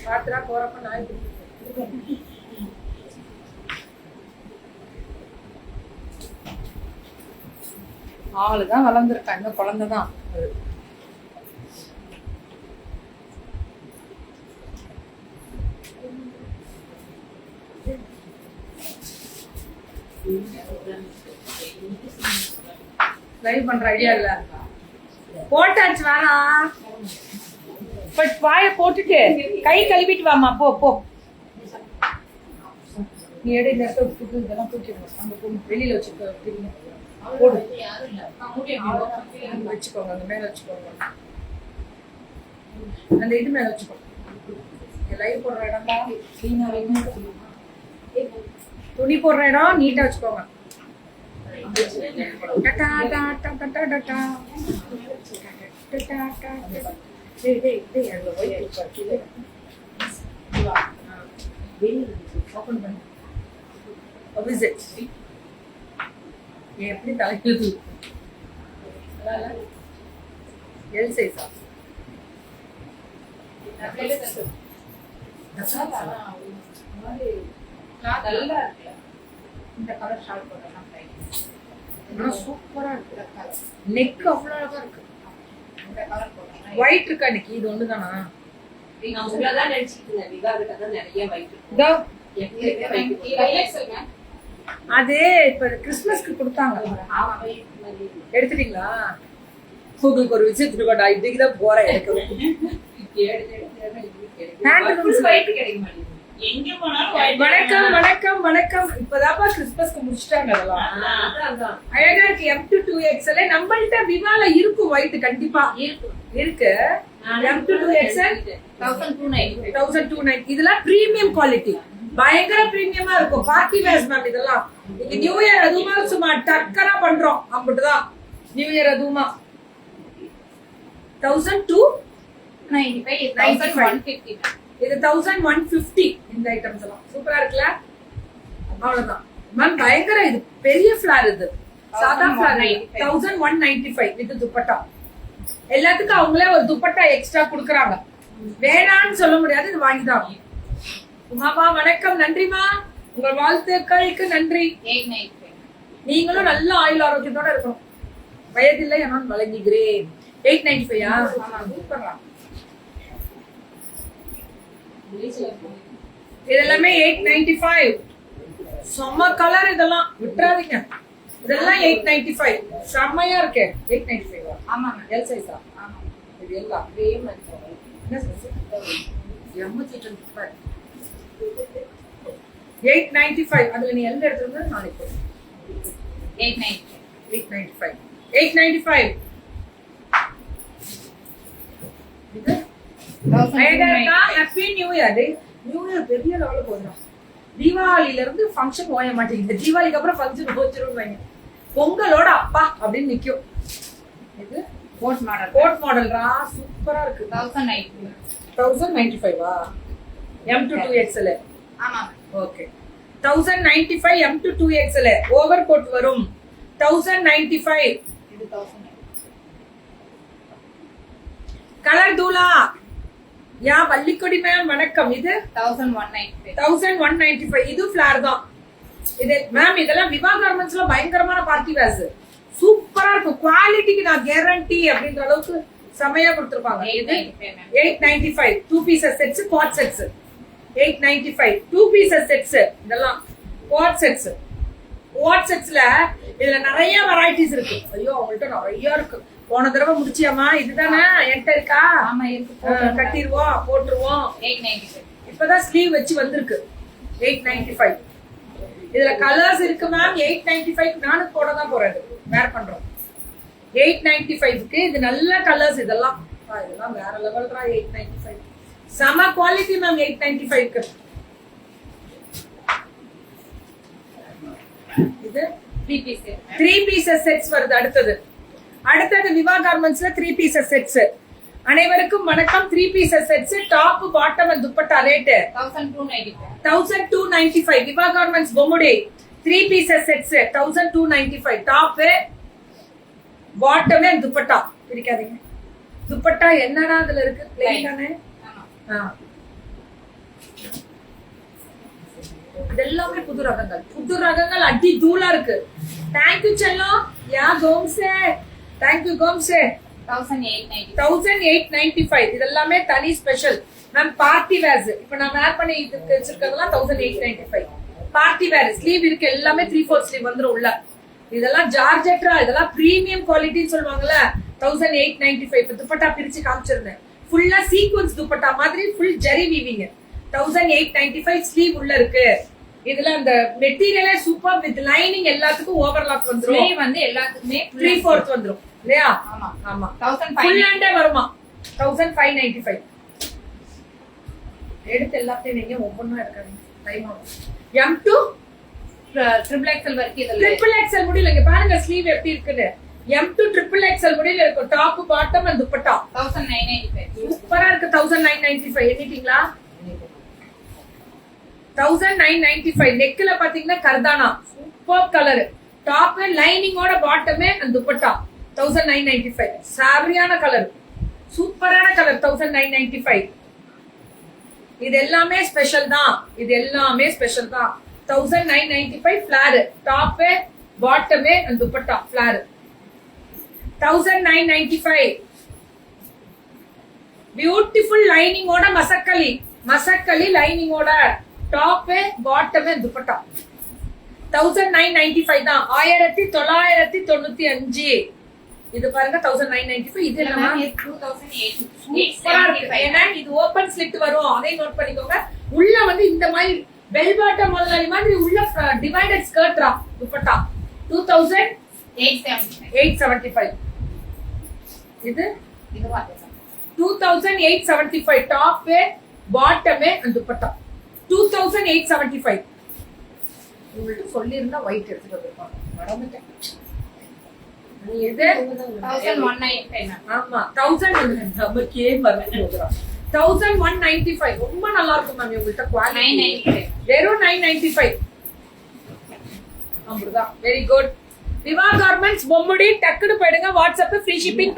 பாத்துரா போறப்ப நாய் ஆளுதான் வளர்ந்துருக்கா, இந்த குழந்தைதான் லைவ் பண்ற ஐடியா இல்ல. போட்டாச்சு வேணா, வாய போட்டுட்டு கை கழுவிட்டு வாமா. போ போ, நீ எடு. இந்த இடத்துல இதெல்லாம் தூக்கிடுவோம். அங்க போ, வெளியில வச்சுக்கோ. போடு, வச்சுக்கோங்க. அந்த மேல வச்சுக்கோங்க, அந்த இது மேல வச்சுக்கோங்க. லைவ் போடுற இடம் தான் கிளீனா வைக்கணும். துணி போடுற இடம் நீட்டா வச்சுக்கோங்க. எப்படி தலைக்குது எல் சைஸா? இந்த கலர் ஷார்ட் போட்டா சூப்பரா இருக்கு. நெக் அவ்வளவு அழகா இருக்கு. ஒயிட் இருக்கா இன்னைக்கு? இது ஒண்ணுதானா? அது இப்ப கிறிஸ்துமஸ்க்கு கொடுத்தாங்க, எடுத்துட்டீங்களா? உங்களுக்கு ஒரு விஷயத்துக்கு கொண்டா, இதுக்குதான் போறேன். வணக்கம் வணக்கம் வணக்கம். இப்பதாப்பா கிறிஸ்துமஸ்க்கு முடிச்சிட்டாங்க. அதெல்லாம் அழகா இருக்கு. M2 2XL நம்மள்ட்ட விவால இருக்கும். ஒயிட் கண்டிப்பா இருக்கு. M2 2XL 1290. இதெல்லாம் பிரீமியம் குவாலிட்டி, பயங்கர பிரீமியமா இருக்கும். பார்ட்டி வேர்ஸ் மேம் இதெல்லாம். நீங்க நியூ இயர் அதுமா சும்மா டக்கரா பண்றோம். அப்படிதான் நியூ இயர் அதுமா 1295. இது 1150. இந்த ஐட்டம்ஸ் எல்லாம் சூப்பரா இருக்குல்ல? அவ்வளவுதான் மேம். பயங்கர இது பெரிய ஃபிளார். இது சாதா ஃபிளார் 1195 வித் துப்பட்டா. எல்லாத்துக்கும் அவங்களே ஒரு துப்பட்டா எக்ஸ்ட்ரா குடுக்கறாங்க. வேணான்னு சொல்ல முடியாது, இது வாங்கிதான். உமாமா வணக்கம், நன்றிமா. உங்கள் வாழ்த்துக்களுக்கு நன்றி. நீங்களும் நல்ல ஆயுள் ஆரோக்கியத்தோட இருக்கணும். வயதில்லை நான் வழங்குகிறேன். 895. சூப்பரா. இதெல்லாமே 895. செம்ம கலர். இதெல்லாம் விட்டுறாதீங்க. இதெல்லாம் 895. செம்மையா இருக்கு. 895. ஆமாங்க, எல் சைஸா? ஆமா. இது எல்லாம் அதே மாதிரி. என்ன சைஸ்? 895. அதுல நீ எந்த எடுத்துருந்தா நாளைக்கு 895. 895. இது happy new year. New year பெரிய லெவல்ல போறோம். தீபாவளியில இருந்து ஃபங்க்ஷன் ஓய மாட்டேங்குது. தீபாவளிக்கு அப்புறம் ஃபங்க்ஷன் போச்சிருவாங்க. பொங்கலோட அப்பா அப்படின்னு நிக்கும். இது கோட் மாடல். கோட் மாடல்ரா, சூப்பரா இருக்கு. 1095. M2 2XL. ஆமா, okay. 1095 M2 2XL. Over coat வரும் 1095. இது 1000. கலர் தூளா யா வள்ளிக்கொடி மேம் வணக்கம். இது 1195. இது ஃபிளார் தான். இது மேம் இதெல்லாம் விவா கார்மெண்ட்ஸ்ல பயங்கரமான பார்ட்டி வேர்ஸ். சூப்பரா இருக்கும். குவாலிட்டிக்கு நான் கேரண்டி அப்படின்ற அளவுக்கு செமையா கொடுத்திருப்பாங்க. இது 895. 2 pieces sets, quad sets. 895 2 pieces sets. இதெல்லாம் குவாட் செட்ஸ். குவாட் செட்ஸ்ல இதுல நிறைய வெரைட்டிஸ் இருக்கு. ஐயோ அவங்கள்ட்ட நிறைய இருக்கு. போன தடவை முடிச்சியாமா? இதுதானே என்கிட்ட இருக்கா? ஆமா இருக்கு. கட்டிடுவோம், போட்டுருவோம். 895. இப்பதான் ஸ்லீவ் வச்சு வந்திருக்கு. 895. இதுல கலர்ஸ் இருக்கு மேம். 895 நானும் போட தான் போறேன். வேர் பண்றோம். 895க்கு இது நல்ல கலர்ஸ். இதெல்லாம் வேற லெவல்ரா. 895 செம குவாலிட்டி மேம். 895க்கு இது 3 பீசஸ் செட்ஸ் வருது. அடுத்தது விவா கார்மெண்ட்ஸ்ல 3 பீசஸ் செட்ஸ். அனைவருக்கும் வணக்கம். 3 pieces sets, top bottom and dupatta. Rate 1295. Viva garments பொம்முடே 3 pieces sets 1295. Top bottom and dupatta பிரிக்காதீங்க. துப்பட்டா என்னடா அதுல இருக்கு பிளைன் தானே. இதெல்லாமே புது ரகங்கள் அடி தூளா இருக்கு. தேங்க்யூ செல்லம். யா கோம்சே, தேங்க்யூ கோம்சே. 1895. இதெல்லாமே தனி ஸ்பெஷல் மேம். பார்ட்டி வேர்ஸ் இப்ப நான் வேர் பண்ணி வச்சிருக்கிறதுலாம் 1895. பார்ட்டி வேர் ஸ்லீவ் இருக்கு, எல்லாமே 3/4 ஸ்லீவ் வந்துரும் உள்ள. இதெல்லாம் ஜார்ஜெட்ரா, இதெல்லாம் பிரீமியம் குவாலிட்டின்னு சொல்லுவாங்கல்ல. 1895. துப்பட்டா பிரிச்சு காமிச்சிருந்தேன். ஃபுல்லா சீக்வன்ஸ் துப்பட்டா மாதிரி ஃபுல் ஜரி வீவிங். 1895 ஸ்லீவ் உள்ள இருக்கு. இதுல அந்த மெட்டீரியலே சூப்பர் வித் லைனிங், எல்லாத்துக்கும் ஓவர்லாக் வந்துரும். ஸ்லீவ் வந்து எல்லாத்துக்குமே 3/4 வந்துரும் இல்லையா? ஆமா ஆமா. 1500 ஃபுல் ஹேண்டே வருமா? 1595. எடுத்து எல்லாத்தையும் நீங்க ஒவ்வொன்னா எடுக்காதீங்க, டைம் ஆகும். M2 XXL வரைக்கும் இதெல்லாம் ட்ரிபிள் எக்ஸ்எல் முடியல. இங்க பாருங்க ஸ்லீவ் எப்படி இருக்குன்னு. M2 XXL முடியல இருக்கும். Top bottom and dupatta 1995. சூப்பரா இருக்கு. 1995 எண்ணிட்டீங்களா? 1995. நெக்ல பாத்தீங்கன்னா கர்தானா சூப்பர் கலர். டாப் லைனிங்கோட பாட்டமே அண்ட் துப்பட்டா 1995. சாரியான கலர், சூப்பரான கலர். 1995. இது எல்லாமே ஸ்பெஷல் தான். 1995 ஃபிளார். டாப் பாட்டமே அண்ட் துப்பட்டா ஃபிளார். 1995. பியூட்டிஃபுல் லைனிங்கோட மசக்கலி லைனிங்கோட டாப் பாட்டமே துப்பட்டா. 1995 தான். 1995. இது பாருங்க 1995. இது என்னமா 2008. சூப்பரா இருக்கு. ஏன்னா இது ஓபன் ஸ்லிட் வரும், அதையும் நோட் பண்ணிக்கோங்க. உள்ள வந்து இந்த மாதிரி பெல் பாட்டம் முதலாளி மாதிரி உள்ள டிவைடட் ஸ்கர்ட்ரா துப்பட்டா. 2875. இது 2875. டாப் பாட்டமே அண்ட் துப்பட்டா 2875. உங்கள்ட்ட சொல்லியிருந்தா ஒயிட் எடுத்துட்டு வந்திருப்பாங்க, மறந்துட்டேன். இது 1195. ஆமா 1000 நமக்கே மறந்து போகுறோம். 1195 ரொம்ப நல்லா இருக்கும் மேம். உங்கள்ட்ட குவாலிட்டி 995. வெறும் 995. அம்புதான். Very good. Viva garments Bommidi. டக்குனு போயிடுங்க. WhatsApp free shipping.